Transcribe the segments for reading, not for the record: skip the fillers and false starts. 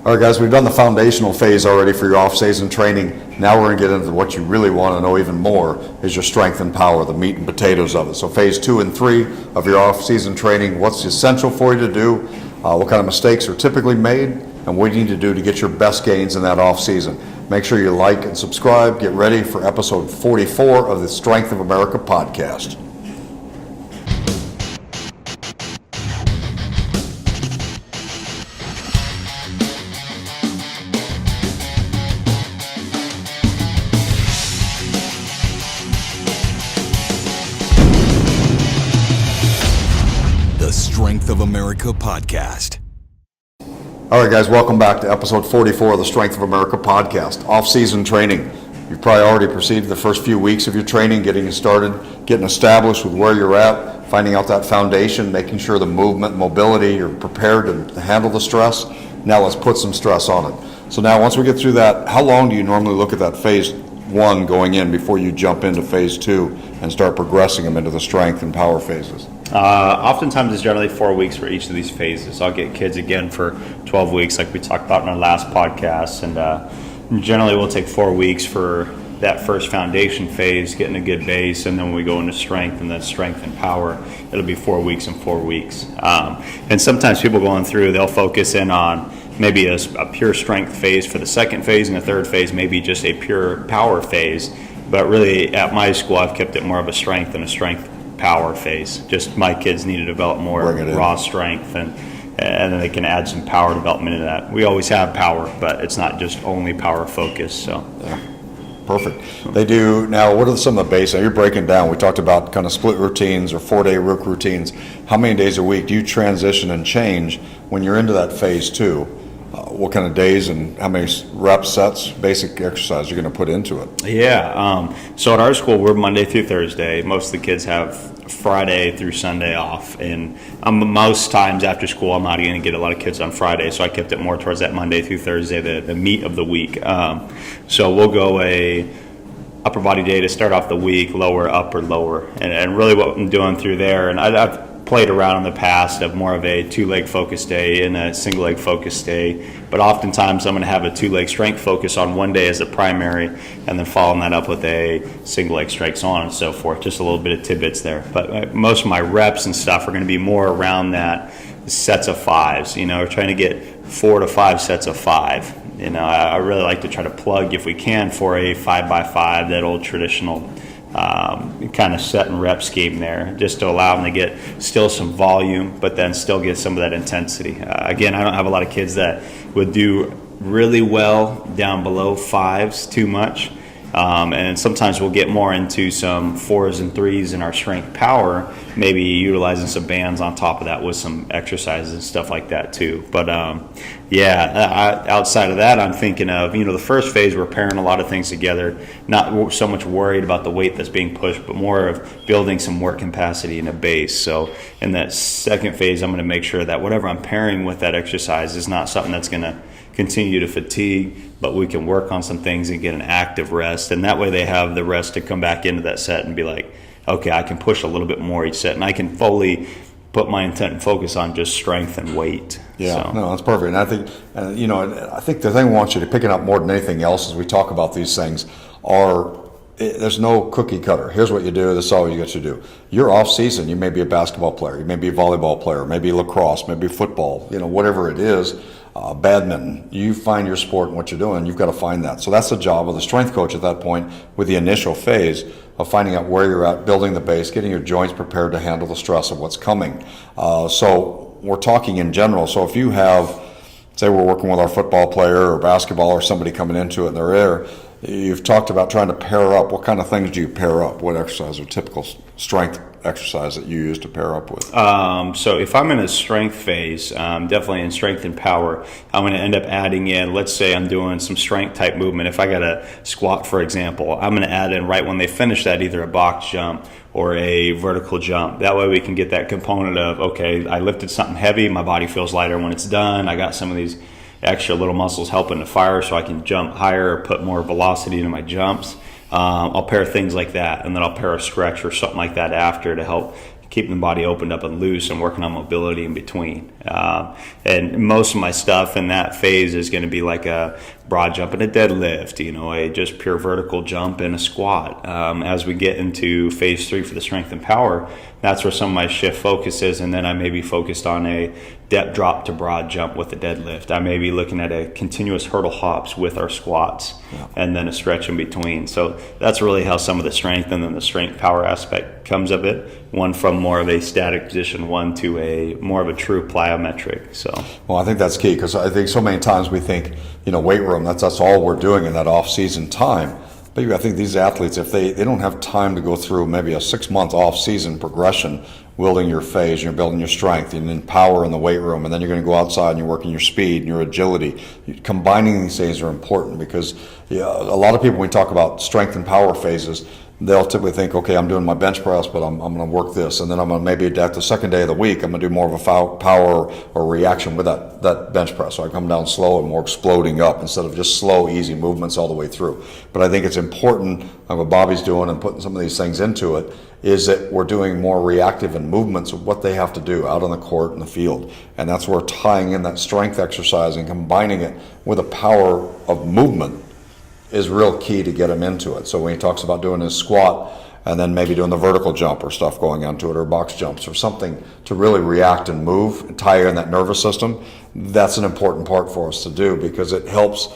All right, guys, we've done the foundational phase already for your off-season training. Now we're going to get into what you really want to know even more is your strength and power, the meat and potatoes of it. So phase 2 and 3 of your off-season training, what's essential for you to do, what kind of mistakes are typically made, and what you need to do to get your best gains in that off-season. Make sure you like and subscribe. Get ready for episode 44 of the Strength of America podcast. Strength of America podcast. All right, guys, welcome back to episode 44 of the Strength of America podcast. Off-season training. You've probably already proceeded the first few weeks of your training, getting started, getting established with where you're at, finding out that foundation, making sure the movement, mobility, you're prepared to handle the stress. Now let's put some stress on it. So now once we get through that, how long do you normally look at that phase 1 going in before you jump into phase 2 and start progressing them into the strength and power phases? Oftentimes it's generally 4 weeks for each of these phases. I'll get kids again for 12 weeks like we talked about in our last podcast, and generally we'll take 4 weeks for that first foundation phase, getting a good base, and then when we go into strength and then strength and power, it'll be 4 weeks and 4 weeks. And sometimes people going through, they'll focus in on maybe a pure strength phase for the second phase, and the third phase maybe just a pure power phase. But really at my school I've kept it more of a strength and a strength power phase. Just my kids need to develop more raw strength, and then they can add some power development into that. We always have power, but it's not just only power focused. So yeah. Perfect. They do. Now, what are some of the basics? You're breaking down. We talked about kind of split routines or 4-day work routines. How many days a week do you transition and change when you're into that phase 2? What kind of days and how many reps, sets, basic exercise you're going to put into it? Yeah. So at our school, we're Monday through Thursday. Most of the kids have Friday through Sunday off. And most times after school, I'm not going to get a lot of kids on Friday. So I kept it more towards that Monday through Thursday, the meat of the week. So we'll go a upper body day to start off the week, lower, upper, lower. And really what I'm doing through there, and I've played around in the past of more of a 2-leg focus day and a single leg focus day, but oftentimes I'm going to have a 2-leg strength focus on one day as a primary, and then following that up with a single leg strength, so on and so forth. Just a little bit of tidbits there, but most of my reps and stuff are going to be more around that sets of 5s. We're trying to get 4 to 5 sets of 5. I really like to try to plug, if we can, for a 5x5, that old traditional kind of set and rep scheme there, just to allow them to get still some volume, but then still get some of that intensity. Again, I don't have a lot of kids that would do really well down below 5s too much. And sometimes we'll get more into some 4s and 3s in our strength power, maybe utilizing some bands on top of that with some exercises and stuff like that too. But outside of that, I'm thinking of, the first phase, we're pairing a lot of things together, not so much worried about the weight that's being pushed, but more of building some work capacity in a base. So in that second phase, I'm going to make sure that whatever I'm pairing with that exercise is not something that's going to continue to fatigue, but we can work on some things and get an active rest, and that way they have the rest to come back into that set and be like, okay, I can push a little bit more each set, and I can fully put my intent and focus on just strength and weight. Yeah, no, that's perfect. And I think, I think the thing I want you to pick it up more than anything else as we talk about these things there's no cookie cutter. Here's what you do. This is all you get to do. You're off season. You may be a basketball player. You may be a volleyball player. Maybe lacrosse. Maybe football. Whatever it is. Badminton. You find your sport and what you're doing. You've got to find that. So that's the job of the strength coach at that point, with the initial phase of finding out where you're at, building the base, getting your joints prepared to handle the stress of what's coming. So we're talking in general. So if you have, say we're working with our football player or basketball or somebody coming into it and they're there, you've talked about trying to pair up. What kind of things do you pair up? What exercise or typical strength exercise that you use to pair up with? So if I'm in a strength phase, definitely in strength and power, I'm going to end up adding in, let's say I'm doing some strength type movement. If I got a squat, for example, I'm going to add in right when they finish that either a box jump or a vertical jump. That way we can get that component of, okay, I lifted something heavy, my body feels lighter when it's done, I got some of these extra little muscles helping to fire so I can jump higher or put more velocity into my jumps. I'll pair things like that, and then I'll pair a stretch or something like that after to help keeping the body opened up and loose and working on mobility in between. And most of my stuff in that phase is going to be like a broad jump and a deadlift, a just pure vertical jump and a squat. As we get into phase 3 for the strength and power, that's where some of my shift focus is, and then I may be focused on a depth drop to broad jump with a deadlift. I may be looking at a continuous hurdle hops with our squats, and then a stretch in between. So that's really how some of the strength and then the strength power aspect comes of it. One from more of a static position, one to a more of a true plyometric. So, well, I think that's key, because I think so many times we think, weight room, that's all we're doing in that off-season time. But I think these athletes, if they don't have time to go through maybe a 6-month off-season progression, building your phase, you're building your strength, and then power in the weight room, and then you're going to go outside and you're working your speed and your agility. Combining these things are important, because a lot of people, when we talk about strength and power phases, they'll typically think, okay, I'm doing my bench press, but I'm going to work this, and then I'm going to maybe at the second day of the week, I'm going to do more of a power or reaction with that bench press. So I come down slow and more exploding up instead of just slow, easy movements all the way through. But I think it's important, what Bobby's doing and putting some of these things into it, is that we're doing more reactive in movements of what they have to do out on the court in the field. And that's where tying in that strength exercise and combining it with a power of movement is real key to get him into it. So when he talks about doing his squat and then maybe doing the vertical jump or stuff going onto it, or box jumps or something to really react and move and tie in that nervous system, that's an important part for us to do, because it helps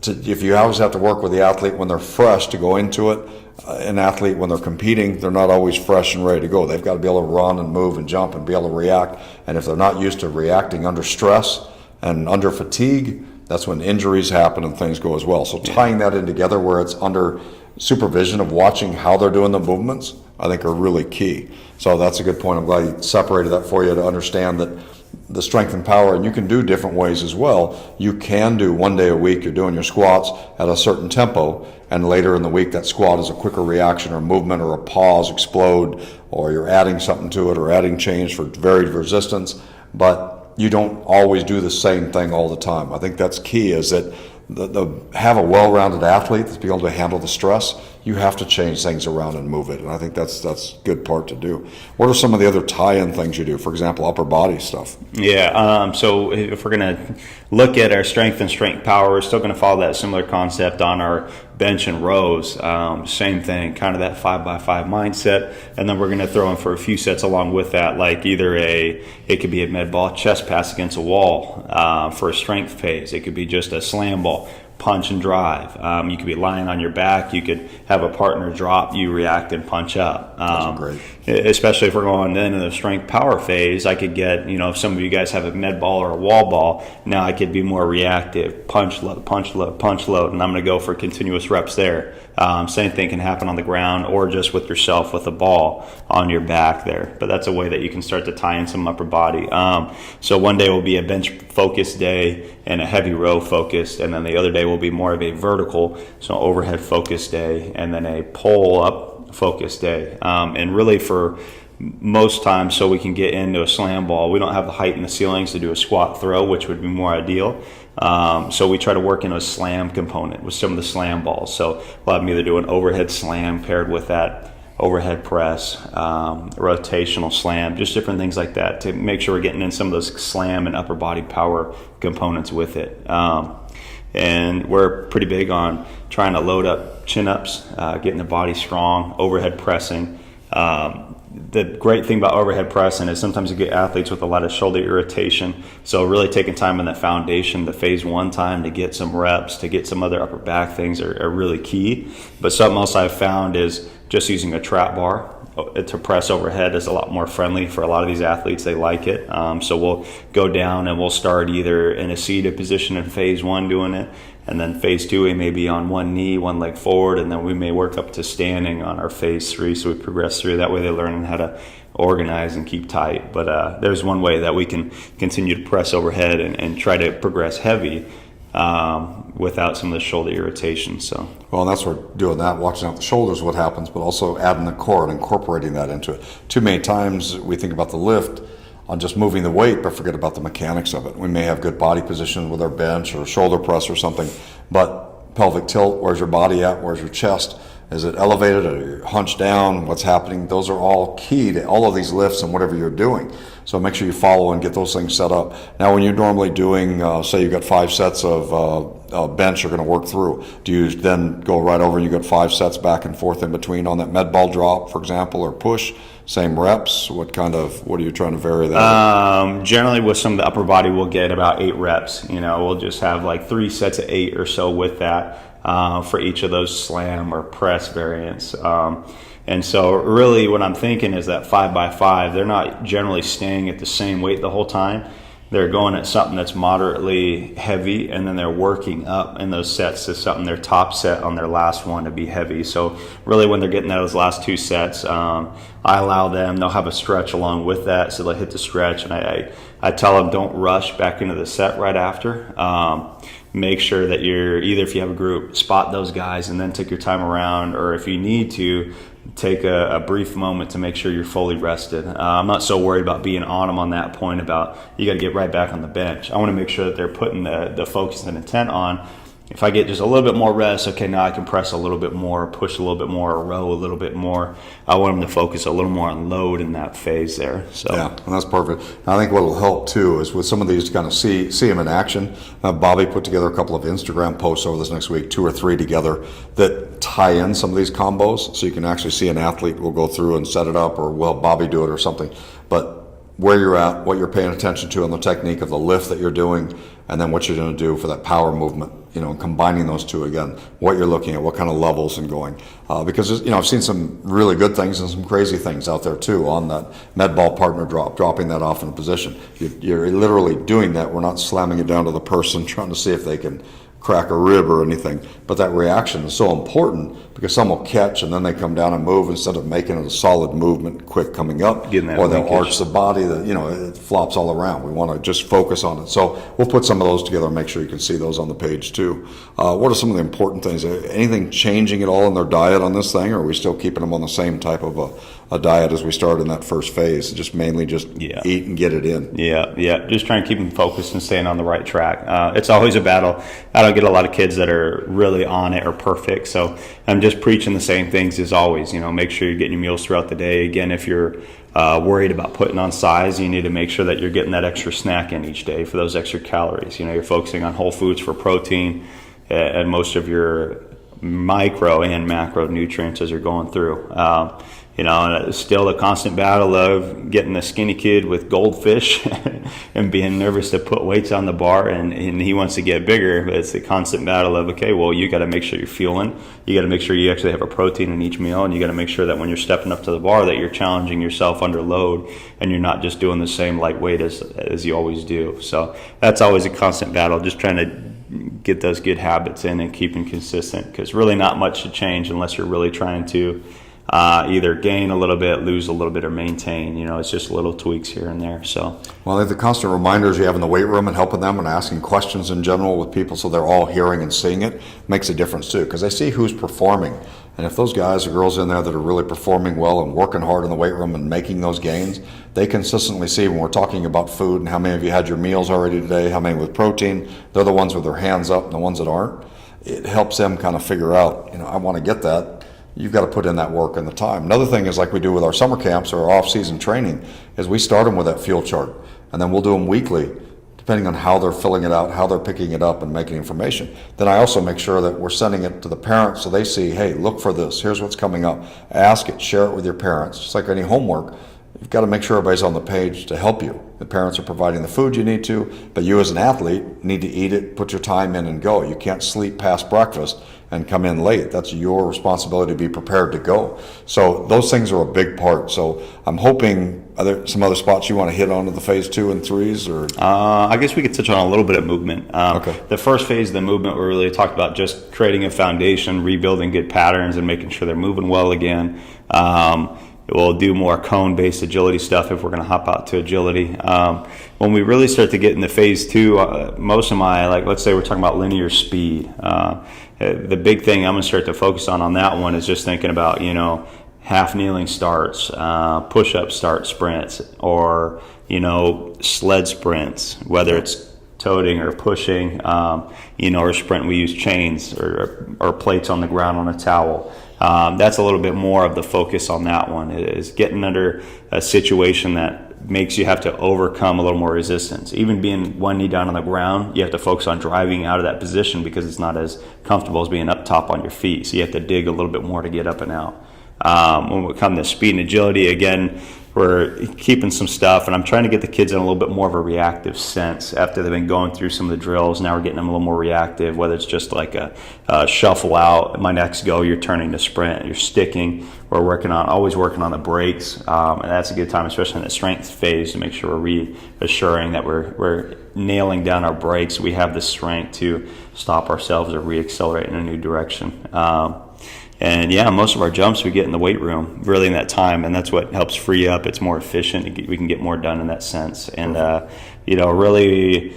if you always have to work with the athlete when they're fresh to go into it. An athlete, when they're competing, they're not always fresh and ready to go. They've got to be able to run and move and jump and be able to react. And if they're not used to reacting under stress and under fatigue, that's when injuries happen and things go as well. So tying that in together where it's under supervision of watching how they're doing the movements, I think are really key. So that's a good point. I'm glad you separated that for you to understand that the strength and power, and you can do different ways as well. You can do one day a week, you're doing your squats at a certain tempo, and later in the week that squat is a quicker reaction or movement or a pause, explode, or you're adding something to it or adding change for varied resistance. But you don't always do the same thing all the time. I think that's key, is that have a well-rounded athlete that's able to handle the stress. You have to change things around and move it, and I think that's a good part to do. What are some of the other tie-in things you do? For example, upper body stuff. Yeah, so if we're going to look at our strength and strength power, we're still going to follow that similar concept on our bench and rows. Same thing, kind of that 5x5 mindset, and then we're going to throw in for a few sets along with that, like either it could be a med ball chest pass against a wall for a strength phase. It could be just a slam ball, punch and drive. You could be lying on your back. You could have a partner drop, you react and punch up. That's great. Especially if we're going then in the strength power phase, I could get, if some of you guys have a med ball or a wall ball, now I could be more reactive, punch load, and I'm going to go for continuous reps there. Same thing can happen on the ground or just with yourself with a ball on your back there. But that's a way that you can start to tie in some upper body. So one day will be a bench focused day and a heavy row focused, and then the other day will be more of a vertical, so overhead focused day, and then a pull up focused day. And really for most times, so we can get into a slam ball, we don't have the height in the ceilings to do a squat throw, which would be more ideal. So we try to work in a slam component with some of the slam balls. So we'll have them either do an overhead slam paired with that overhead press, rotational slam, just different things like that to make sure we're getting in some of those slam and upper body power components with it. And we're pretty big on trying to load up chin-ups, getting the body strong, overhead pressing. The great thing about overhead pressing is sometimes you get athletes with a lot of shoulder irritation. So really taking time in that foundation, the phase 1 time to get some reps, to get some other upper back things are really key. But something else I've found is just using a trap bar to press overhead is a lot more friendly for a lot of these athletes. They like it. So we'll go down and we'll start either in a seated position in phase 1 doing it, and then phase 2 we may be on one knee, one leg forward, and then we may work up to standing on our phase 3. So we progress through. That way they learn how to organize and keep tight. But there's one way that we can continue to press overhead and try to progress heavy without some of the shoulder irritation. So well, and that's what we're doing, that watching out the shoulders, what happens, but also adding the core and incorporating that into it. Too many times we think about the lift on just moving the weight, but forget about the mechanics of it. We may have good body position with our bench or shoulder press or something, but pelvic tilt, where's your body at, where's your chest, Is it elevated or hunched down? What's happening? Those are all key to all of these lifts and whatever you're doing. So make sure you follow and get those things set up. Now, when you're normally doing, say you've got 5 sets of bench you're going to work through, do you then go right over and you got 5 sets back and forth in between on that med ball drop, for example, or push? Same reps? What are you trying to vary that? Generally, with some of the upper body, we'll get about 8 reps. We'll just have like 3 sets of 8 or so with that for each of those slam or press variants. And so really what I'm thinking is that 5x5, they're not generally staying at the same weight the whole time. They're going at something that's moderately heavy, and then they're working up in those sets to something their top set on their last one to be heavy. So really when they're getting those last 2 sets, I allow them, they'll have a stretch along with that, so they'll hit the stretch, and I tell them don't rush back into the set right after. Make sure that you're, either if you have a group, spot those guys and then take your time around, or if you need to, take a brief moment to make sure you're fully rested. I'm not so worried about being on them on that point about you got to get right back on the bench. I want to make sure that they're putting the focus and intent on, if I get just a little bit more rest, okay, now I can press a little bit more, push a little bit more, or row a little bit more. I want them to focus a little more on load in that phase there. So yeah, and that's perfect. I think what will help too is with some of these, kind of see them in action. Bobby put together a couple of Instagram posts over this next week, 2 or 3 together, that tie in some of these combos, so you can actually see an athlete will go through and set it up, or will Bobby do it or something. But where you're at, what you're paying attention to, and the technique of the lift that you're doing, and then what you're going to do for that power movement, and combining those two again, what you're looking at, what kind of levels and going. Because, I've seen some really good things and some crazy things out there too on that med ball partner drop, dropping that off in a position. You're literally doing that. We're not slamming it down to the person trying to see if they can crack a rib or anything, but that reaction is so important because some will catch and then they come down and move instead of making it a solid movement, quick coming up, or they'll arch the body that it flops all around. We want to just focus on it. So we'll put some of those together and make sure you can see those on the page too. What are some of the important things? Anything changing at all in their diet on this thing, or are we still keeping them on the same type of a diet as we started in that first phase? Just mainly eat and get it in. Yeah. Just trying to keep them focused and staying on the right track. It's always a battle. I don't get a lot of kids that are really on it or perfect, so I'm just preaching the same things as always. Make sure you're getting your meals throughout the day. Again, if you're worried about putting on size, you need to make sure that you're getting that extra snack in each day for those extra calories. You're focusing on whole foods for protein and most of your micro and macro nutrients as you're going through. And it's still a constant battle of getting the skinny kid with goldfish and being nervous to put weights on the bar, and he wants to get bigger, but it's a constant battle of, okay, well, you got to make sure you're fueling, you got to make sure you actually have a protein in each meal, and you got to make sure that when you're stepping up to the bar that you're challenging yourself under load and you're not just doing the same light weight as you always do. So that's always a constant battle, just trying to get those good habits in and keeping consistent, because really not much to change unless you're really trying to either gain a little bit, lose a little bit, or maintain. It's just little tweaks here and there. So, well, I think the constant reminders you have in the weight room and helping them and asking questions in general with people so they're all hearing and seeing it makes a difference too, because they see who's performing. And if those guys or girls in there that are really performing well and working hard in the weight room and making those gains, they consistently see when we're talking about food and how many of you had your meals already today, how many with protein. They're the ones with their hands up and the ones that aren't. It helps them kind of figure out, I want to get that. You've got to put in that work and the time. Another thing is, like we do with our summer camps or our off-season training, is we start them with that fuel chart, and then we'll do them weekly, depending on how they're filling it out, how they're picking it up and making information. Then I also make sure that we're sending it to the parents so they see, hey, look for this. Here's what's coming up. Ask it, share it with your parents. Just like any homework, you've got to make sure everybody's on the page to help you. The parents are providing the food you need to, but you as an athlete need to eat it, put your time in and go. You can't sleep past breakfast and come in late. That's your responsibility to be prepared to go. So those things are a big part. So I'm hoping, are there some other spots you want to hit on to the phase 2 and 3s? Or I guess we could touch on a little bit of movement. Okay. The first phase of the movement, we really talked about just creating a foundation, rebuilding good patterns, and making sure they're moving well again. We'll do more cone-based agility stuff if we're going to hop out to agility. When we really start to get into phase 2, most of my, let's say we're talking about linear speed. The big thing I'm going to start to focus on that one is just thinking about, half kneeling starts, push-up start sprints, or, sled sprints, whether it's toting or pushing, or sprint, we use chains or plates on the ground on a towel. That's a little bit more of the focus on that one, is getting under a situation that makes you have to overcome a little more resistance. Even being one knee down on the ground, you have to focus on driving out of that position because it's not as comfortable as being up top on your feet. So you have to dig a little bit more to get up and out. When we come to speed and agility, again, we're keeping some stuff, and I'm trying to get the kids in a little bit more of a reactive sense after they've been going through some of the drills. Now we're getting them a little more reactive, whether it's just like a shuffle out, my next go, you're turning to sprint, you're sticking. We're always working on the brakes, and that's a good time, especially in the strength phase, to make sure we're reassuring that we're nailing down our brakes. We have the strength to stop ourselves or reaccelerate in a new direction. And yeah, most of our jumps we get in the weight room, really in that time, and that's what helps free up. It's more efficient. We can get more done in that sense. And really,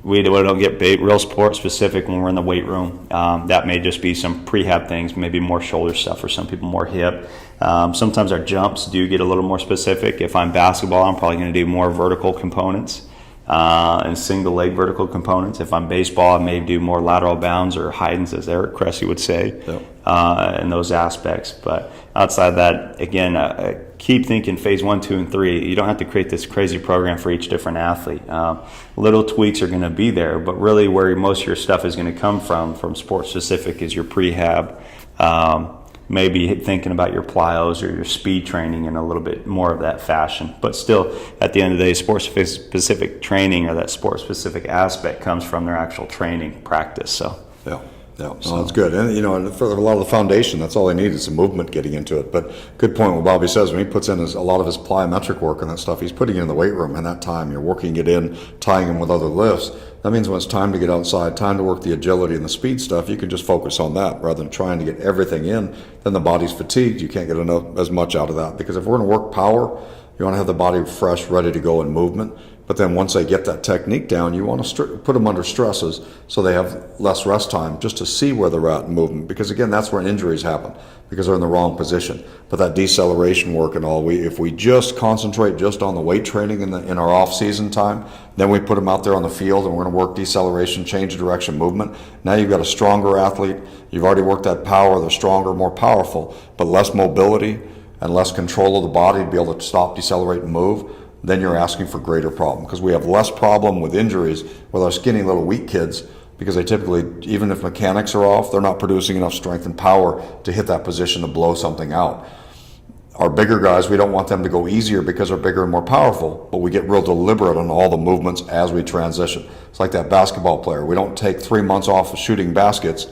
we don't get real sport specific when we're in the weight room. That may just be some prehab things, maybe more shoulder stuff for some people, more hip. Sometimes our jumps do get a little more specific. If I'm basketball, I'm probably going to do more vertical components and single leg vertical components. If I'm baseball, I may do more lateral bounds or hidings, as Eric Cressy would say, in those aspects. But outside of that, again, keep thinking phase 1, 2, and 3. You don't have to create this crazy program for each different athlete. Little tweaks are going to be there, but really where most of your stuff is going to come from sport specific, is your prehab. Maybe thinking about your plyos or your speed training in a little bit more of that fashion. But still, at the end of the day, sport-specific training or that sport-specific aspect comes from their actual training practice. So yeah. No, that's good. And, for a lot of the foundation, that's all they need is some movement getting into it. But good point what Bobby says, when he puts in a lot of his plyometric work and that stuff, he's putting it in the weight room, and that time you're working it in, tying him with other lifts. That means when it's time to get outside, time to work the agility and the speed stuff, you can just focus on that rather than trying to get everything in. Then the body's fatigued. You can't get as much out of that. Because if we're going to work power, you want to have the body fresh, ready to go in movement. But then once they get that technique down, you want to put them under stresses so they have less rest time just to see where they're at in movement. Because again, that's where injuries happen, because they're in the wrong position. But that deceleration work and all, if we just concentrate just on the weight training in our off-season time, then we put them out there on the field and we're going to work deceleration, change of direction, movement. Now you've got a stronger athlete. You've already worked that power. They're stronger, more powerful, but less mobility and less control of the body to be able to stop, decelerate, and move. Then you're asking for greater problem, because we have less problem with injuries with our skinny little weak kids, because they typically, even if mechanics are off, they're not producing enough strength and power to hit that position to blow something out. Our bigger guys, we don't want them to go easier because they're bigger and more powerful, but we get real deliberate on all the movements as we transition. It's like that basketball player. We don't take 3 months off of shooting baskets,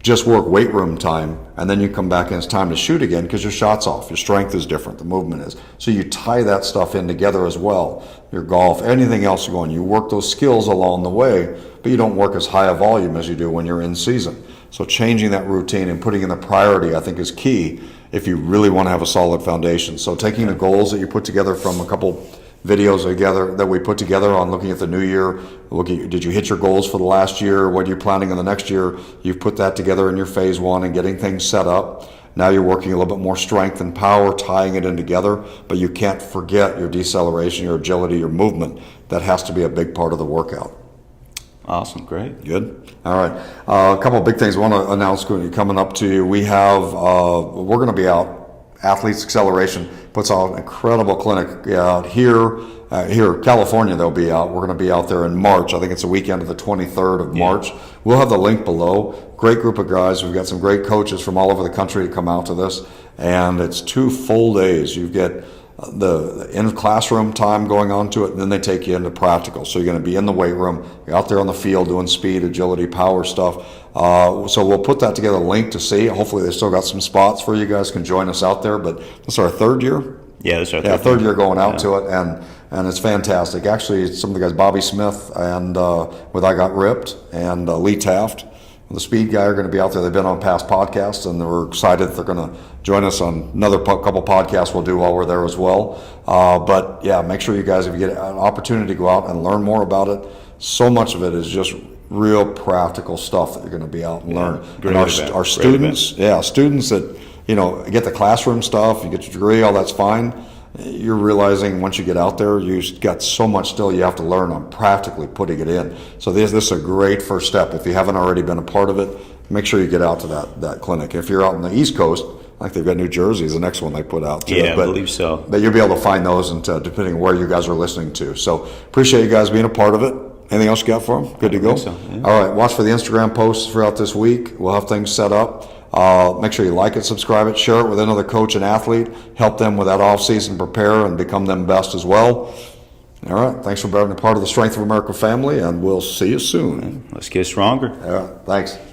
just work weight room time, and then you come back and it's time to shoot again because your shot's off. Your strength is different, the movement is. So you tie that stuff in together as well. Your golf, anything else you're going, you work those skills along the way, but you don't work as high a volume as you do when you're in season. So changing that routine and putting in the priority, I think, is key if you really want to have a solid foundation. So taking the goals that you put together from a couple videos together that we put together on looking at the new year, did you hit your goals for the last year? What are you planning in the next year? You've put that together in your phase 1 and getting things set up. Now you're working a little bit more strength and power, tying it in together, but you can't forget your deceleration, your agility, your movement. That has to be a big part of the workout. Awesome, great. Good. All right. A couple of big things I want to announce coming up to you. We're going to be out. Athletes Acceleration puts out an incredible clinic out here. California, they'll be out. We're going to be out there in March. I think it's the weekend of the 23rd of March. We'll have the link below. Great group of guys. We've got some great coaches from all over the country to come out to this. And it's 2 full days. You get the in-classroom time going on to it, and then they take you into practical. So you're going to be in the weight room, you're out there on the field doing speed, agility, power stuff. So we'll put that together, a link to see. Hopefully they still got some spots for you guys, can join us out there. But this is our 3rd year? Yeah, this is our third year going out to it, and it's fantastic. Actually, some of the guys, Bobby Smith and with IGotRYPT and Lee Taft, the speed guy, are going to be out there. They've been on past podcasts, and we're excited that they're going to join us on another couple podcasts we'll do while we're there as well. But yeah, make sure you guys, if you get an opportunity to go out and learn more about it, so much of it is just real practical stuff that you're going to be out and learn. And our students, students that get the classroom stuff, you get your degree, all that's fine. You're realizing once you get out there, you've got so much still you have to learn on practically putting it in. So this is a great first step. If you haven't already been a part of it, make sure you get out to that clinic. If you're out on the East Coast, I think they've got New Jersey is the next one they put out too. Yeah, I believe so. But you'll be able to find those, and depending on where you guys are listening to. So appreciate you guys being a part of it. Anything else you got for them? Good to go? So, yeah. All right, watch for the Instagram posts throughout this week. We'll have things set up. Make sure you like it, subscribe it, share it with another coach and athlete. Help them with that off-season, prepare, and become them best as well. All right, thanks for being a part of the Strength of America family, and we'll see you soon. Let's get stronger. All right, thanks.